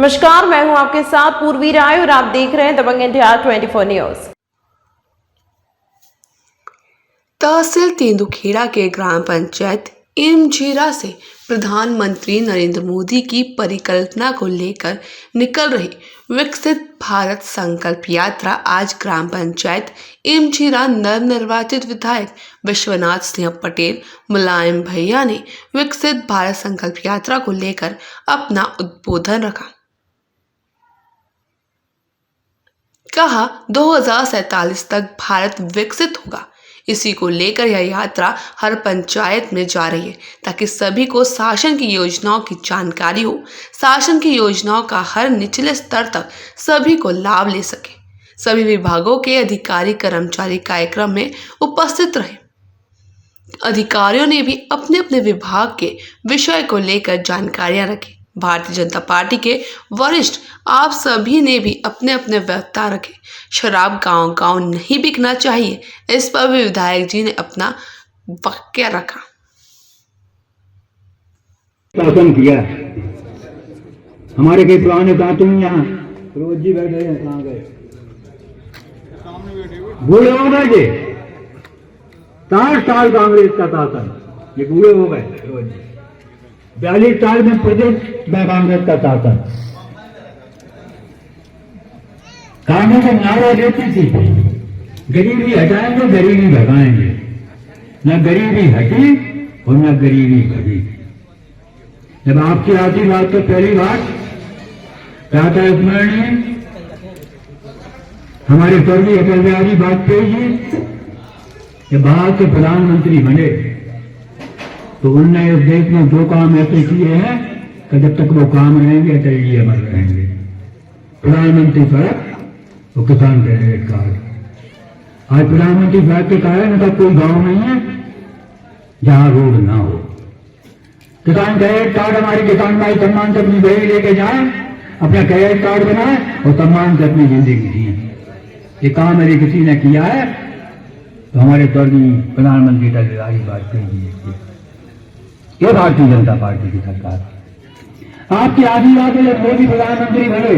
नमस्कार, मैं हूं आपके साथ पूर्वी राय और आप देख रहे हैं दबंग इंडिया 24 न्यूज। तहसील तेंदुखेड़ा के ग्राम पंचायत इमझीरा से प्रधानमंत्री नरेंद्र मोदी की परिकल्पना को लेकर निकल रही विकसित भारत संकल्प यात्रा आज ग्राम पंचायत इमझीरा नवनिर्वाचित विधायक विश्वनाथ सिंह पटेल मुलायम भैया ने विकसित भारत संकल्प यात्रा को लेकर अपना उद्बोधन रखा। कहा 2047 तक भारत विकसित होगा। इसी को लेकर यह यात्रा हर पंचायत में जा रही है ताकि सभी को शासन की योजनाओं की जानकारी हो, शासन की योजनाओं का हर निचले स्तर तक सभी को लाभ ले सके। सभी विभागों के अधिकारी कर्मचारी कार्यक्रम में उपस्थित रहे। अधिकारियों ने भी अपने अपने विभाग के विषय को लेकर जानकारियां रखी। भारतीय जनता पार्टी के वरिष्ठ आप सभी ने भी अपने अपने वक्तव्य रखे। शराब गांव-गांव नहीं बिकना चाहिए, इस पर भी विधायक जी ने अपना वाक्य रखा। शासन किया हमारे कई पुराने दातुन यहाँ रोज जी बैठे हैं, कहाँ गए बूढ़े हो गए जी। 60 साल कांग्रेस का शासन, ये बूढ़े हो गए रोज जी। 42 साल में प्रदेश में कांग्रेस का शासन, कांग्रेस नारा देती थी गरीबी हटाएंगे गरीबी भगाएंगे। न गरीबी हटी और न गरीबी भगी। जब आपकी आती बात तो पहली बात प्रातः स्मरणीय हमारे स्वर्गीय अटल बिहारी वाजपेयी जी जब भारत के प्रधानमंत्री बने तो उनने इस देश में 2 काम ऐसे किए हैं कि जब तक वो काम रहेंगे अटल जी अमर रहेंगे। प्रधानमंत्री सड़क और किसान क्रेडिट कार्ड। आज प्रधानमंत्री सड़क के कारण का कोई गांव नहीं है जहां रोड ना हो। किसान क्रेडिट कार्ड, हमारे किसान भाई सम्मान से अपनी बहन लेके जाए, अपना क्रेडिट कार्ड बनाए और सम्मान से अपनी जिंदगी जिए। ये काम यदि किसी ने किया है तो हमारे स्वर्गीय प्रधानमंत्री अटल बिहारी वाजपेयी जी ने। ये भारतीय जनता पार्टी की सरकार। आपके आदिवासी जब मोदी प्रधानमंत्री बने,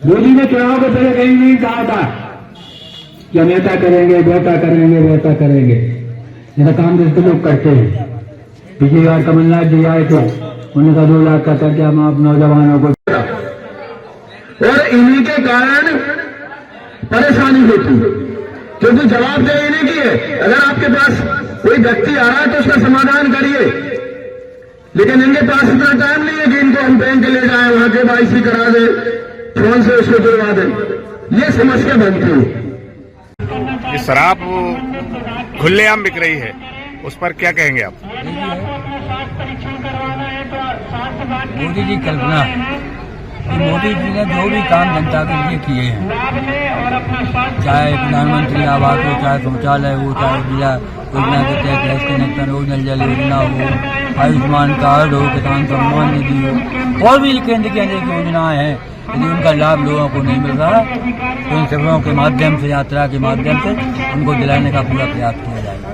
मोदी ने चुनाव के पहले कहीं नहीं कहा था कि हम ऐसा करेंगे वैसा करेंगे वैसा करेंगे, जैसा कांग्रेस के लोग करते हैं। पिछली बार कमलनाथ जी आए थे, उन्होंने कहा 2 लाख का कर्जा माफ नौजवानों को, और इन्हीं के कारण परेशानी होती है क्योंकि जवाबदेही नहीं की है। अगर आपके पास कोई व्यक्ति आ रहा है तो उसका समाधान करिए, लेकिन इनके पास इतना टाइम नहीं है कि इनको हम बैंक ले जाएं, वहां KYC करा दे, फोन से उसको जुड़वा दे। ये समस्या बनती है। ये शराब खुलेआम बिक रही है, उस पर क्या कहेंगे आप? मोदी जी कल्पना कि मोदी जी ने जो भी काम जनता के लिए किए हैं, चाहे प्रधानमंत्री आवास हो, चाहे शौचालय हो, चाहे जिला योजना के तहत गैस कनेक्शन हो, जल जल योजना हो, आयुष्मान कार्ड हो, किसान सम्मान निधि हो, और भी केंद्र की अनेक योजनाएं हैं। यदि उनका लाभ लोगों को नहीं मिल रहा तो इन सबों के माध्यम से, यात्रा के माध्यम से उनको दिलाने का पूरा प्रयास किया जाएगा।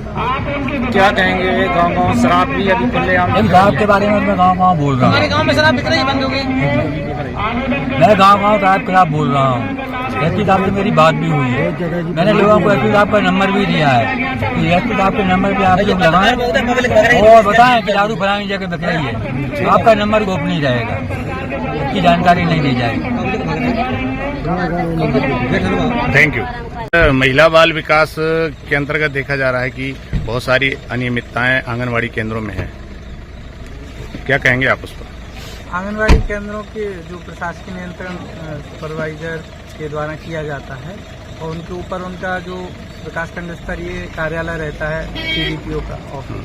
क्या कहेंगे गांव-गांव शराब भी अभी खुलेआम? शराब के बारे में मैं गाँव-गाँव बोल रहा हूँ। हमारे गांव में शराब बिक रही है, बंद हो गई। मैं गाँव-गाँव शराब के खिलाफ बोल रहा हूँ। एसपी साहब से मेरी बात भी हुई है। मैंने लोगों को एसपी साहब का नंबर भी दिया है कि एसपी साहब के नंबर पे आप लोग लगाएं और बताएं कि दारू फलानी जगह बिक रही है। आपका नंबर गोपनीय रहेगा, इसकी जानकारी नहीं दी जाएगी। Thank you. महिला बाल विकास के अंतर्गत देखा जा रहा है कि बहुत सारी अनियमितताएं आंगनवाड़ी केंद्रों में है, क्या कहेंगे आप उस पर? आंगनवाड़ी केंद्रों के जो प्रशासकीय नियंत्रण सुपरवाइजर के द्वारा किया जाता है और उनके ऊपर उनका जो विकासखंड स्तरीय कार्यालय रहता है CDPO का ऑफिस।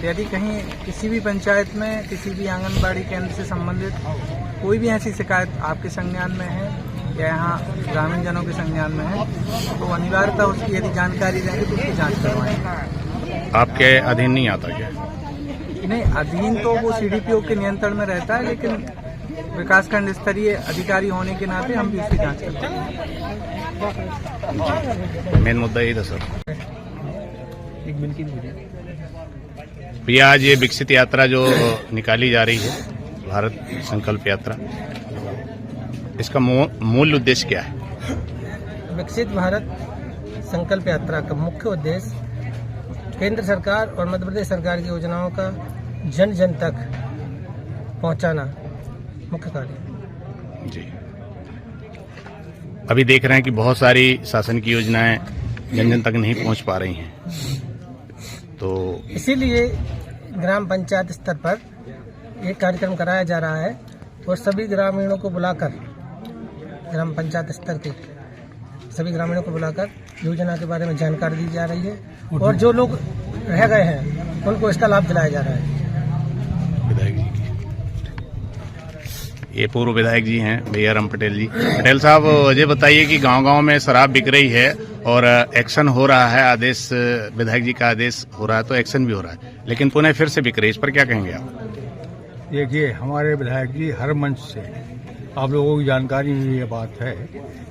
यदि कहीं किसी भी पंचायत में किसी भी आंगनबाड़ी केंद्र से संबंधित कोई भी ऐसी शिकायत आपके संज्ञान में है या यहाँ ग्रामीण जनों के संज्ञान में है तो अनिवार्यतः उसकी यदि जानकारी रहेगी तो उसकी जांच करवाएंगे। आपके अधीन नहीं आता क्या? नहीं, अधीन तो वो CDPO के नियंत्रण में रहता है, लेकिन विकासखंड स्तरीय अधिकारी होने के नाते हम भी उसकी जांच करते हैं। मेन मुद्दा यही था सर। भैया आज ये विकसित यात्रा जो निकाली जा रही है भारत संकल्प यात्रा, इसका मूल उद्देश्य क्या है? विकसित भारत संकल्प यात्रा का मुख्य उद्देश्य केंद्र सरकार और मध्य प्रदेश सरकार की योजनाओं का जन जन तक पहुंचाना मुख्य कार्य है। जी, अभी देख रहे हैं कि बहुत सारी शासन की योजनाएं जन जन तक नहीं पहुंच पा रही हैं, तो इसीलिए ग्राम पंचायत स्तर पर एक कार्यक्रम कराया जा रहा है और सभी ग्रामीणों को बुलाकर, ग्राम पंचायत स्तर के सभी ग्रामीणों को बुलाकर योजना के बारे में जानकारी दी जा रही है और जो लोग रह गए हैं उनको इसका लाभ दिलाया जा रहा है। विधायक जी ये पूर्व विधायक जी हैं भैया राम पटेल जी। पटेल साहब, ये बताइए कि गांव-गांव में शराब बिक रही है और एक्शन हो रहा है, आदेश विधायक जी का आदेश हो रहा है तो एक्शन भी हो रहा है, लेकिन पुनः फिर से बिक रही है, इस पर क्या कहेंगे आप? देखिए, हमारे विधायक जी हर मंच से आप लोगों की जानकारी में ये बात है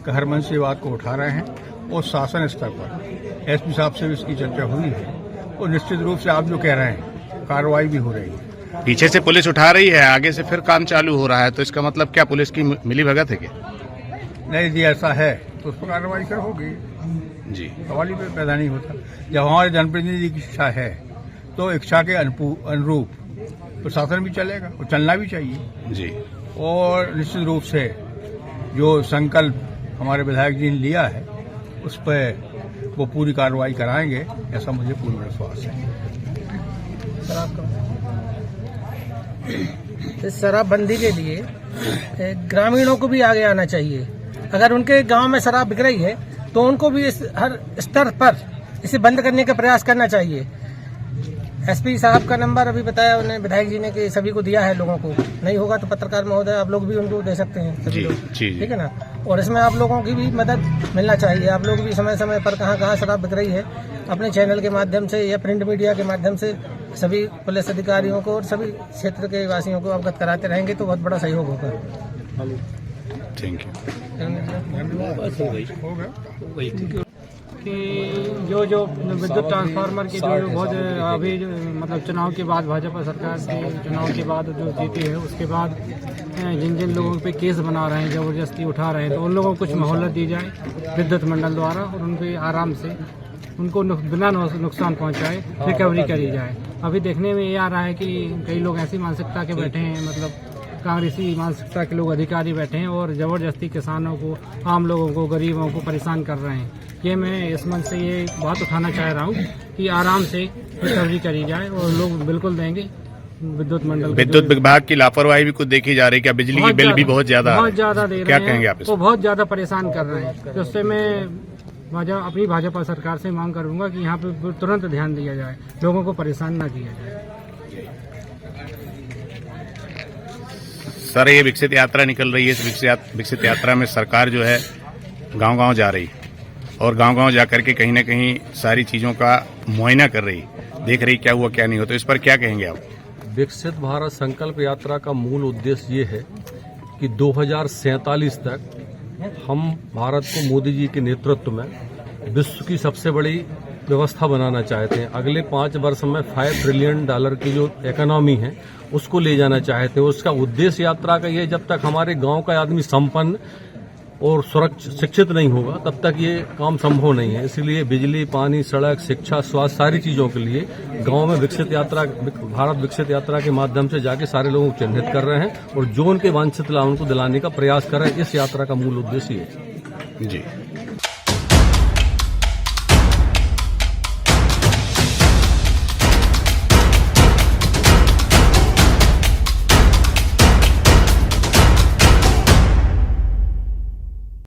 कि हर मंच से बात को उठा रहे हैं और शासन स्तर पर एसपी साहब से भी इसकी चर्चा हुई है और निश्चित रूप से आप जो कह रहे हैं कार्रवाई भी हो रही है। पीछे से पुलिस उठा रही है, आगे से फिर काम चालू हो रहा है, तो इसका मतलब क्या पुलिस की मिलीभगत है क्या? नहीं जी, ऐसा है तो उस पर कार्रवाई कर होगी जी, सवाल ही पैदा नहीं होता। जब हमारे जनप्रतिनिधि की इच्छा है तो इच्छा के अनुरूप प्रशासन भी चलेगा और चलना भी चाहिए जी। और निश्चित रूप से जो संकल्प हमारे विधायक जी ने लिया है उस पर वो पूरी कार्रवाई कराएंगे, ऐसा मुझे पूर्ण विश्वास है। इस शराबबंदी के लिए ग्रामीणों को भी आगे आना चाहिए। अगर उनके गांव में शराब बिक रही है तो उनको भी हर स्तर पर इसे बंद करने का प्रयास करना चाहिए। एसपी साहब का नंबर अभी बताया उन्हें विधायक जी ने कि सभी को दिया है लोगों को, नहीं होगा तो पत्रकार महोदय आप लोग भी उनको दे सकते हैं सभी लोग, ठीक है ना। और इसमें आप लोगों की भी मदद मिलना चाहिए। आप लोग भी समय समय पर कहाँ कहाँ शराब बिक रही है अपने चैनल के माध्यम से या प्रिंट मीडिया के माध्यम से सभी पुलिस अधिकारियों को और सभी क्षेत्र के वासियों को अवगत कराते रहेंगे तो बहुत बड़ा सहयोग होगा। Thank you. कि जो विद्युत ट्रांसफार्मर की जो बहुत अभी मतलब चुनाव के बाद भाजपा सरकार के चुनाव के बाद जो जीती है उसके बाद जिन जिन लोगों पे केस बना रहे हैं, ज़बरदस्ती उठा रहे हैं, तो उन लोगों को कुछ मोहलत दी जाए विद्युत मंडल द्वारा और उन पर आराम से उनको बिना नुकसान पहुंचाए रिकवरी करी जाए। अभी देखने में ये आ रहा है कि कई लोग ऐसी मानसिकता के बैठे हैं, मतलब कांग्रेसी मानसिकता के लोग अधिकारी बैठे हैं और ज़बरदस्ती किसानों को, आम लोगों को, गरीबों को परेशान कर रहे हैं। ये मैं इस मंच से ये बात उठाना चाह रहा हूँ कि आराम से रिकवरी करी जाए और लोग बिल्कुल देंगे। विद्युत विभाग की लापरवाही भी कुछ देखी जा रही है, क्या बिजली की बिल भी बहुत ज्यादा दे रहे हैं, क्या कहेंगे आप? वो बहुत ज्यादा परेशान कर रहे हैं, तो उससे मैं अपनी भाजपा सरकार से मांग करूंगा कि यहाँ पे तुरंत ध्यान दिया जाए, लोगों को परेशान ना किया जाए। सर, ये विकसित यात्रा निकल रही है, इस विकसित यात्रा में सरकार जो है गांव-गांव जा रही और गांव-गांव जाकर के कहीं न कहीं सारी चीजों का मुआयना कर रही, देख रही क्या हुआ क्या नहीं हुआ, तो इस पर क्या कहेंगे आप? विकसित भारत संकल्प यात्रा का मूल उद्देश्य ये है कि 2047 तक हम भारत को मोदी जी के नेतृत्व में विश्व की सबसे बड़ी व्यवस्था बनाना चाहते हैं। अगले 5 वर्ष में $5 ट्रिलियन की जो इकोनॉमी है उसको ले जाना चाहते हैं। उसका उद्देश्य यात्रा का ये, जब तक हमारे गांव का आदमी संपन्न और शिक्षित नहीं होगा तब तक ये काम संभव नहीं है। इसलिए बिजली, पानी, सड़क, शिक्षा, स्वास्थ्य सारी चीजों के लिए गांव में भारत विकसित यात्रा के माध्यम से जाके सारे लोगों को चिन्हित कर रहे हैं और जो उनके वांछित लाभ उनको दिलाने का प्रयास कर रहे हैं। इस यात्रा का मूल उद्देश्य ये है। जी।